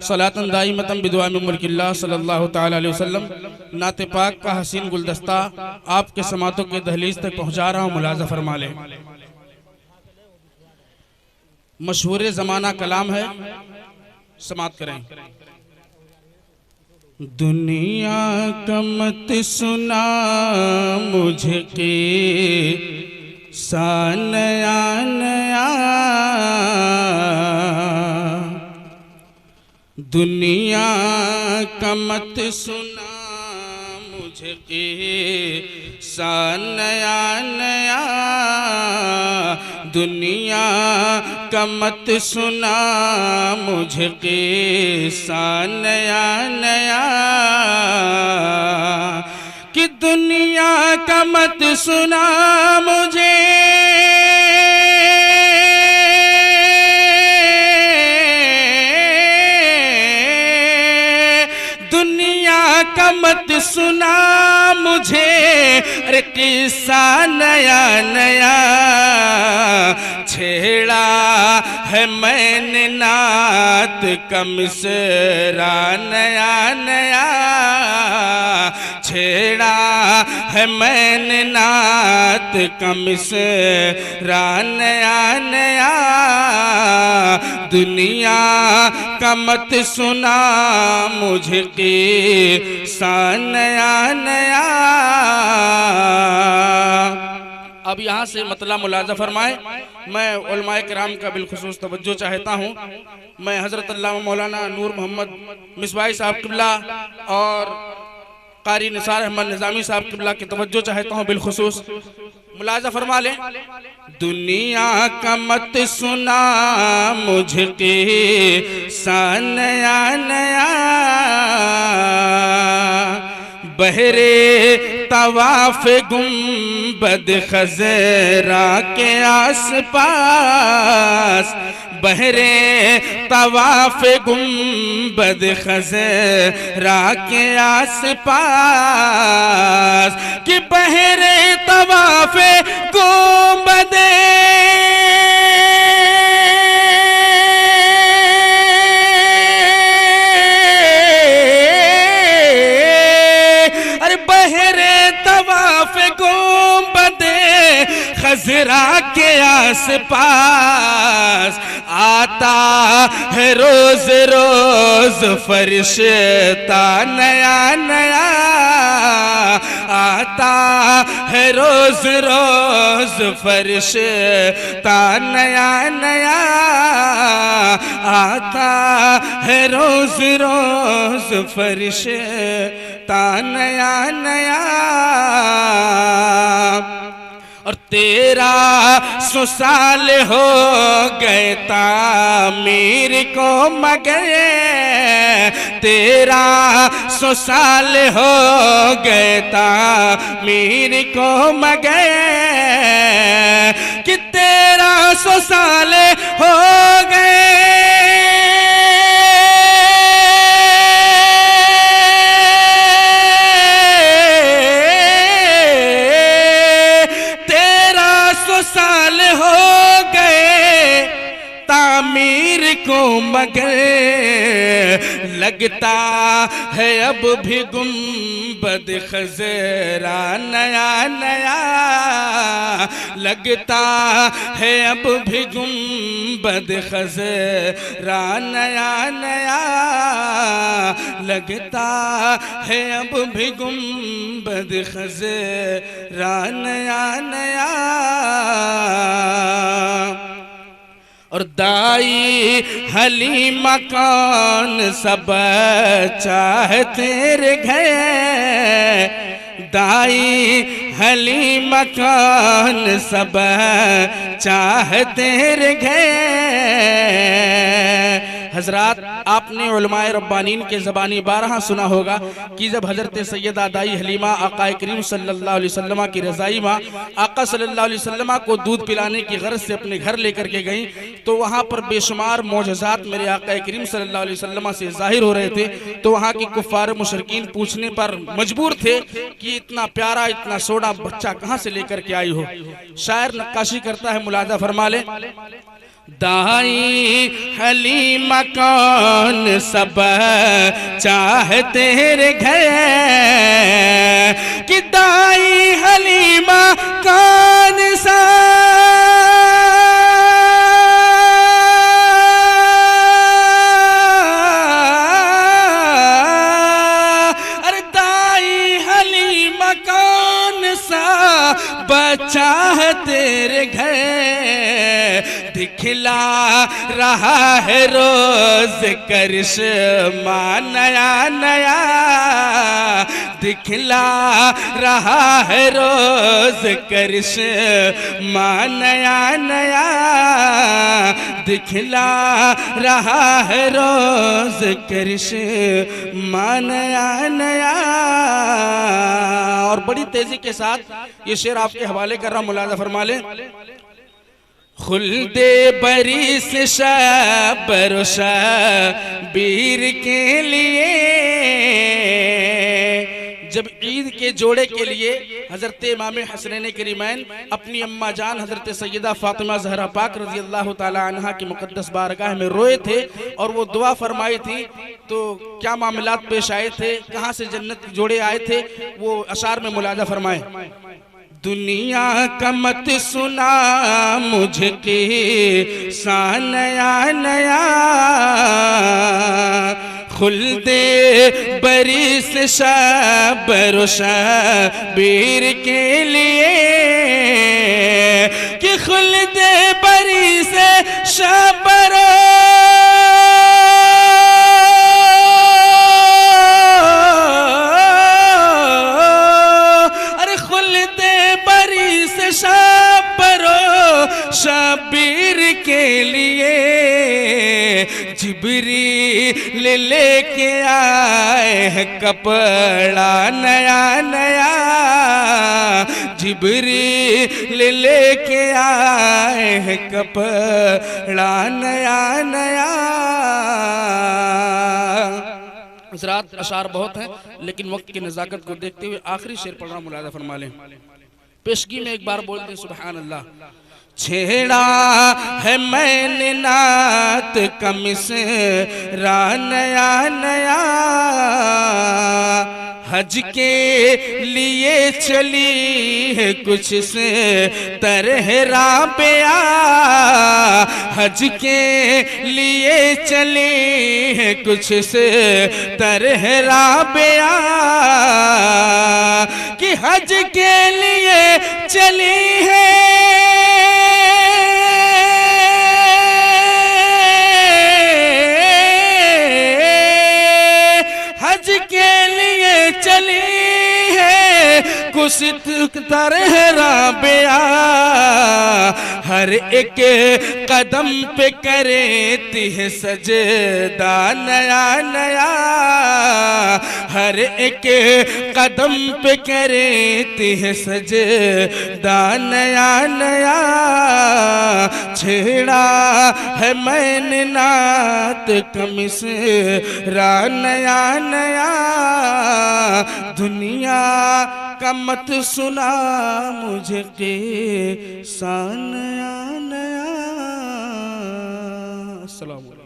सलातन दाइमतन बिदुआ में मुल्किल्लाह सल्लल्लाहु ताला अलैहि वसल्लम। नाते पाक का हसीन गुलदस्ता आपके समातों के दहलीज तक पहुँचा रहा हूँ, मुलाजा फरमा लें। मशहूर ज़माना कलाम है, समात करें। दुनिया का मत सुना मुझे के नया नया, दुनिया का मत सुना मुझे के नया नया, दुनिया का मत सुना मुझे के नया नया, कि दुनिया का मत सुना मुझे का मत सुना मुझे, अरे किस्सा नया नया छेड़ा है मैंने नात का मिसरा नया नया, छेड़ा है मैंने नात का मिसरा नया नया, दुनिया का मत सुना मुझे के नया नया। अब यहाँ से मतला मुलाजा फरमाए। मैं उलमाए किराम का बिलखुसूस तवज्जो चाहता हूँ। मैं हज़रत अल्लामा मौलाना नूर मोहम्मद मिसबाई साहब किबला और कारी निसार अहमद निज़ामी साहब किबला की तवज्जो चाहता हूँ बिलखुसूस। मुलाजा फरमा लें। दुनिया का मत सुना मुझे के नया नया, बहरे तवाफ गुंबद खज़रा के आस पास, बहरे तवाफ गुंबद खज़रा के आस पास, कि बहरे तवाफ गुंबद खज़रा के आस पास आता है रोज रोज फरिश्ता नया नया, आता है रोज रोज फरिश्ता नया नया, आता है रोज रोज फरिश्ता नया नया, और 1300 साल हो गए तामीर को मगर, 1300 साल हो गए तामीर को मगर, कि 1300 साल हो गए तामीर को मगर, लगता है अब भी गुंबद खज़रा नया नया, लगता है अब भी गुंबद खज़रा नया नया, लगता है अब भी गुंबद खज़रा नया नया, और दाई हलीमा कौन सब चाहते रे घर, दाई हलीमा कौन सब चाहते रे घर। हजरात, आपने उलमाए रब्बानीन के ज़बानी बारहा सुना होगा कि जब हज़रत सैयदा दाई हलीमा आका करीम सल्लल्लाहु अलैहि वसल्लम की रज़ाई माँ आका सल्लल्लाहु अलैहि वसल्लम को दूध पिलाने की गर्ज से अपने घर लेकर के गई, तो वहाँ पर बेशुमार मौजज़ात मेरे आका करीम सल्लल्लाहु अलैहि वसल्लम से ज़ाहिर हो रहे थे। तो वहाँ की कुफ़ार मुशरिकीन पूछने पर मजबूर थे कि इतना प्यारा इतना सोना बच्चा कहाँ से लेकर के आई हो। शायर नक्काशी करता है, मुलाजा फरमा ले। दाई हलीमा कौन सब चाहते तेरे घर कि दाई हलीमा कौन सा अरे दाई हलीमा कौन सा बच्चा है तेरे घर दिखला रहा है रोज करिश्मा नया नया दिखला रहा है रोज करिश्मा नया नया दिखला रहा है रोज करिश्मा नया नया। और बड़ी तेजी के साथ ये शेर आपके हवाले कर रहा हूं, मुलाजा फरमा लें। खुल्दे बरिस शबर शबीर के लिए जब ईद के जोड़े के लिए हजरत इमाम हसनैन करीमैन अपनी अम्मा जान हजरत सैयदा फातिमा ज़हरा पाक रज़ी अल्लाह ताला अन्हा की मुक़द्दस बारगाह में रोए थे और वो दुआ फरमाई थी, तो क्या मामलात पेश आए थे, कहाँ से जन्नत के जोड़े आए थे, वो अशार में मुलाजा फरमाए। दुनिया का मत सुना मुझके सा नया नया खुल्दे बरिस शबर शबीर के लिए कि खुल्दे बरिस शबर शबीर के लिए जिब्रील लेके आए हैं कपड़ा नया नया जिब्रील लेके आए हैं कपड़ा नया नया। हज़रात अशार बहुत हैं लेकिन वक्त की नज़ाकत को देखते हुए आखिरी शेर पढ़ना मुलाज़ा फरमा लें। पेशगी में एक बार बोल दें सुभान अल्लाह। छेड़ा है मैंने नात कमिसरा नया नया हज के लिए चली है कुछ से तरह राबिया हज के लिए चली है कुछ से तरह राबिया कि हज के लिए चली है चली है कुसित तरह राबिया हर एक कदम पे करेती है सजदा नया नया हर एक कदम पे करेती है सजदा नया नया छेड़ा है मैंने नात कमिसरा नया नया दुनिया का मत सुना मुझे के सा नया नया। अस्सलाम वालेकुम।